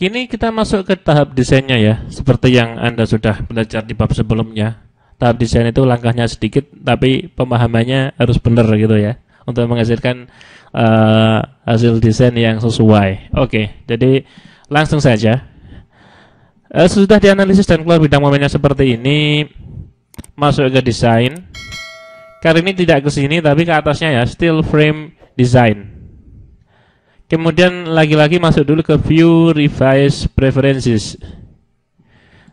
Kini kita masuk ke tahap desainnya ya, seperti yang Anda sudah belajar di bab sebelumnya. Tahap desain itu langkahnya sedikit, tapi pemahamannya harus benar gitu ya, untuk menghasilkan hasil desain yang sesuai. Oke, jadi langsung saja. Sudah dianalisis dan keluar bidang momennya seperti ini, masuk ke desain. Kali ini tidak ke sini, tapi ke atasnya ya, still frame design. Kemudian lagi-lagi masuk dulu ke view revise preferences.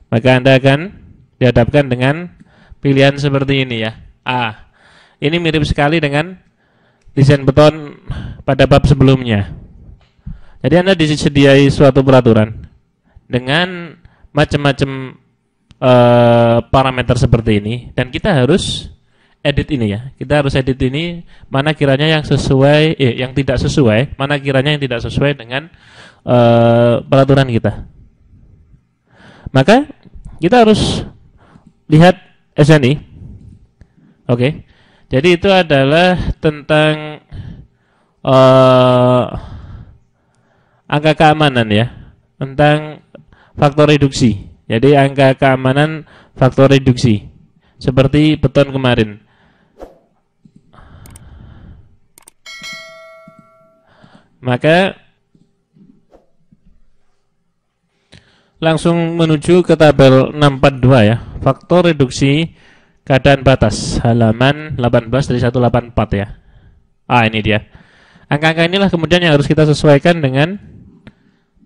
Maka Anda akan dihadapkan dengan pilihan seperti ini ya. Ini mirip sekali dengan desain beton pada bab sebelumnya. Jadi Anda disediai suatu peraturan dengan macam-macam parameter seperti ini, dan kita harus edit ini ya. Kita harus edit ini mana kiranya yang sesuai, yang tidak sesuai, mana kiranya yang tidak sesuai dengan peraturan kita. Maka kita harus lihat SNI. Oke. Jadi itu adalah tentang angka keamanan ya, tentang faktor reduksi. Jadi angka keamanan faktor reduksi seperti beton kemarin. Maka langsung menuju ke tabel 642 ya, faktor reduksi keadaan batas, halaman 18 dari 184 ya. Ini dia. Angka-angka inilah kemudian yang harus kita sesuaikan dengan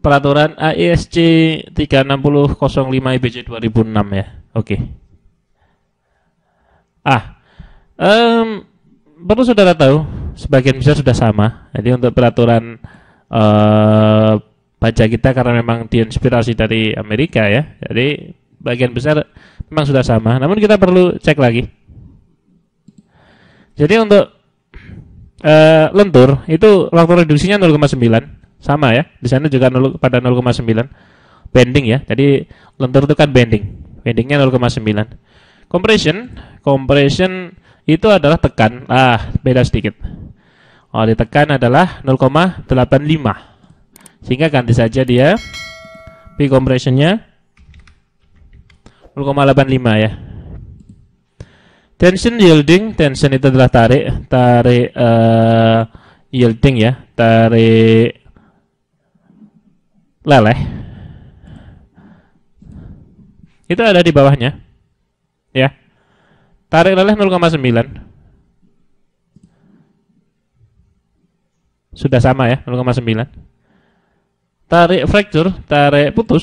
peraturan AISC 36005 IBC 2006 ya. Oke. Perlu saudara tahu, sebagian besar sudah sama. Jadi untuk peraturan pajak kita karena memang diinspirasi dari Amerika ya, jadi bagian besar memang sudah sama. Namun kita perlu cek lagi. Jadi untuk lentur itu faktor reduksinya 0,9, sama ya. Di sana juga pada 0,9 bending ya. Jadi lentur itu kan bendingnya 0,9. Compression itu adalah tekan. Beda sedikit. Ditekan adalah 0,85. Sehingga ganti saja dia P compressionnya 0,85 ya. Tension yielding, tension itu adalah tarik yielding ya, tarik leleh. Itu ada di bawahnya. Ya. Tarik leleh 0,9. Sudah sama ya, 0,9. Tarik fracture, tarik putus,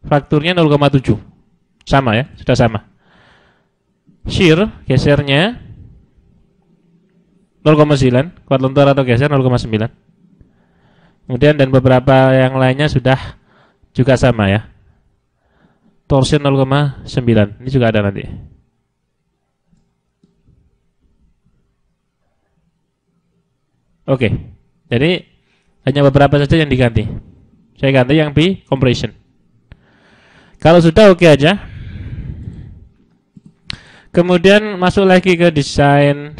frakturnya 0,7. Sama ya, sudah sama. Shear, gesernya 0,9, kuat lentur atau geser 0,9. Kemudian dan beberapa yang lainnya sudah juga sama ya. Torsion 0,9, ini juga ada nanti. Oke, jadi hanya beberapa saja yang diganti. Saya ganti yang P compression. Kalau sudah oke aja. Kemudian masuk lagi ke desain,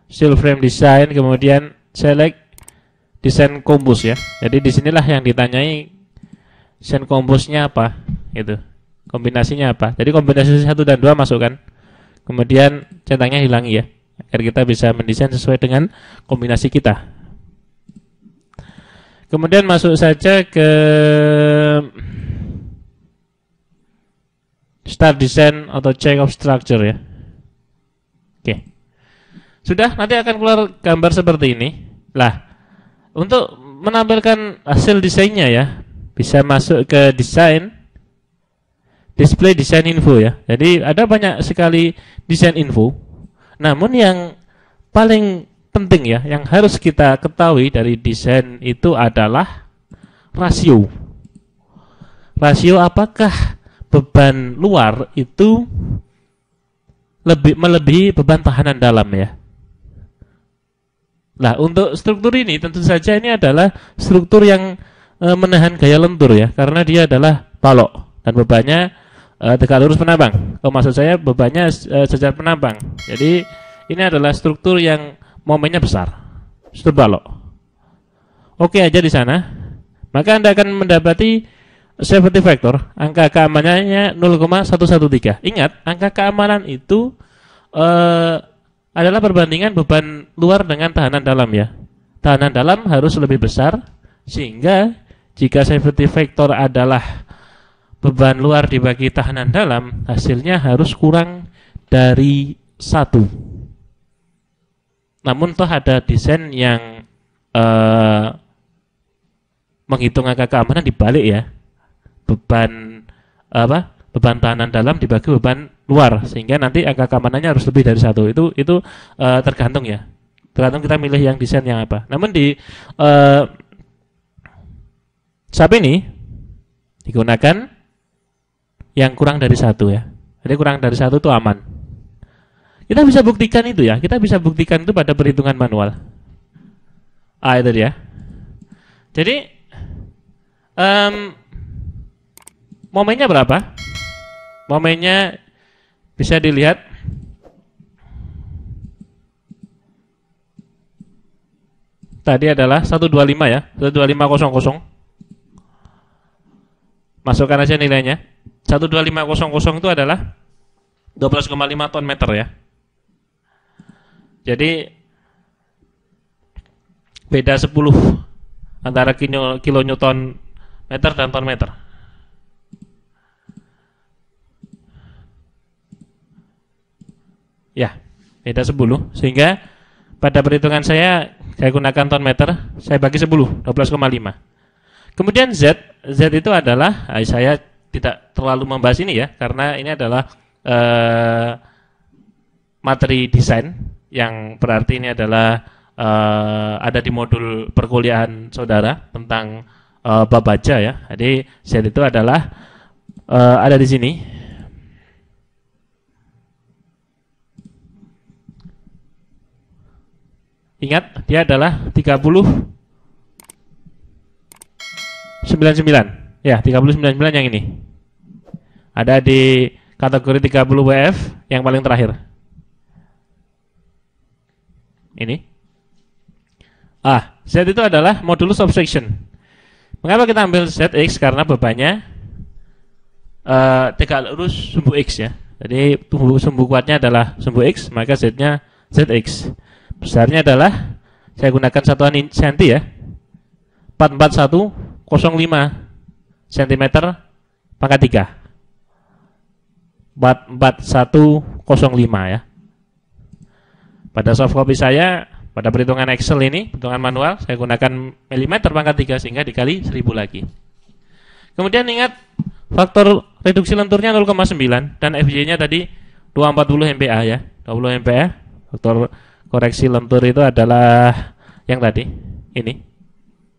steel frame design, kemudian select desain kombus ya. Jadi disinilah yang ditanyai desain kombusnya apa, itu kombinasinya apa. Jadi kombinasi 1 dan 2 masukkan, kemudian centangnya hilangi ya, agar kita bisa mendesain sesuai dengan kombinasi kita. Kemudian masuk saja ke start design atau check of structure ya. Oke. Sudah, nanti akan keluar gambar seperti ini. Lah, untuk menampilkan hasil desainnya ya, bisa masuk ke desain, display design info ya. Jadi ada banyak sekali desain info. Namun yang paling penting ya, yang harus kita ketahui dari desain itu adalah rasio. Rasio apakah beban luar itu melebihi beban tahanan dalam ya. Nah, untuk struktur ini tentu saja ini adalah struktur yang menahan gaya lentur ya, karena dia adalah balok dan bebannya tegak lurus penambang. Maksud saya bebannya sejajar penambang. Jadi ini adalah struktur yang momennya besar, struktur balok. oke aja di sana, maka Anda akan mendapati safety factor, angka keamanannya 0,113. Ingat, angka keamanan itu adalah perbandingan beban luar dengan tahanan dalam ya. Tahanan dalam harus lebih besar, sehingga jika safety factor adalah beban luar dibagi tahanan dalam, hasilnya harus kurang dari 1. Namun toh ada desain yang menghitung angka keamanan dibalik ya. Beban tahanan dalam dibagi beban luar, sehingga nanti angka keamanannya harus lebih dari 1. Itu tergantung ya, tergantung kita milih yang desain yang apa. Namun di SAP ini digunakan yang kurang dari 1 ya. Jadi kurang dari 1 itu aman. Kita bisa buktikan itu ya, kita bisa buktikan itu pada perhitungan manual. Itu dia. Jadi momennya berapa? Momennya bisa dilihat tadi adalah 125 ya, 12500. Masukkan aja nilainya. 12500 itu adalah 12,5 ton meter ya. Jadi beda 10 antara kilonewton meter dan ton meter. Ya, beda 10. Sehingga pada perhitungan saya gunakan ton meter, saya bagi 10, 12,5. Kemudian Z itu adalah, saya tidak terlalu membahas ini ya, karena ini adalah materi desain, yang berarti ini adalah ada di modul perkuliahan saudara tentang bab baja ya. Jadi Z itu adalah ada di sini. Ingat, dia adalah 3099. Ya, 3099 yang ini. Ada di kategori 30 WF yang paling terakhir. Ini. Z itu adalah modulus of section. Mengapa kita ambil ZX? Karena bebannya tegak lurus sumbu X ya. Jadi sumbu kuatnya adalah sumbu X, maka Z-nya ZX. Besarnya adalah, saya gunakan satuan senti ya, 44105 cm pangkat 3. 44105 ya. Pada soft copy saya, pada perhitungan Excel ini, perhitungan manual, saya gunakan milimeter pangkat 3 sehingga dikali 1000 lagi. Kemudian ingat, faktor reduksi lenturnya 0,9 dan FJ-nya tadi 240 MPa ya. 20 MPa. Faktor koreksi lentur itu adalah yang tadi, ini,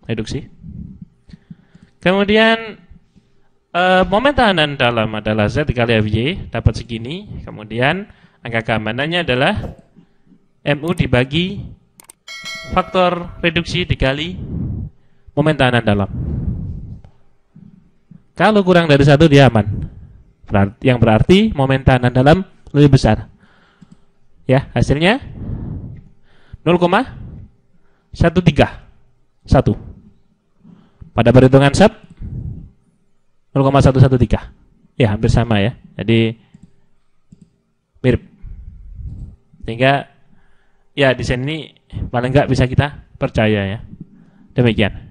reduksi. Kemudian momen tahanan dalam adalah Z dikali FJ, dapat segini. Kemudian angka keamanannya adalah MU dibagi faktor reduksi dikali momen tahanan dalam. Kalau kurang dari 1 dia aman. Yang berarti momen tahanan dalam lebih besar. Ya, hasilnya 0,131. Pada perhitungan SAP 0,113. Ya, hampir sama ya. Jadi mirip. Sehingga ya desain ini paling enggak bisa kita percaya ya. Demikian.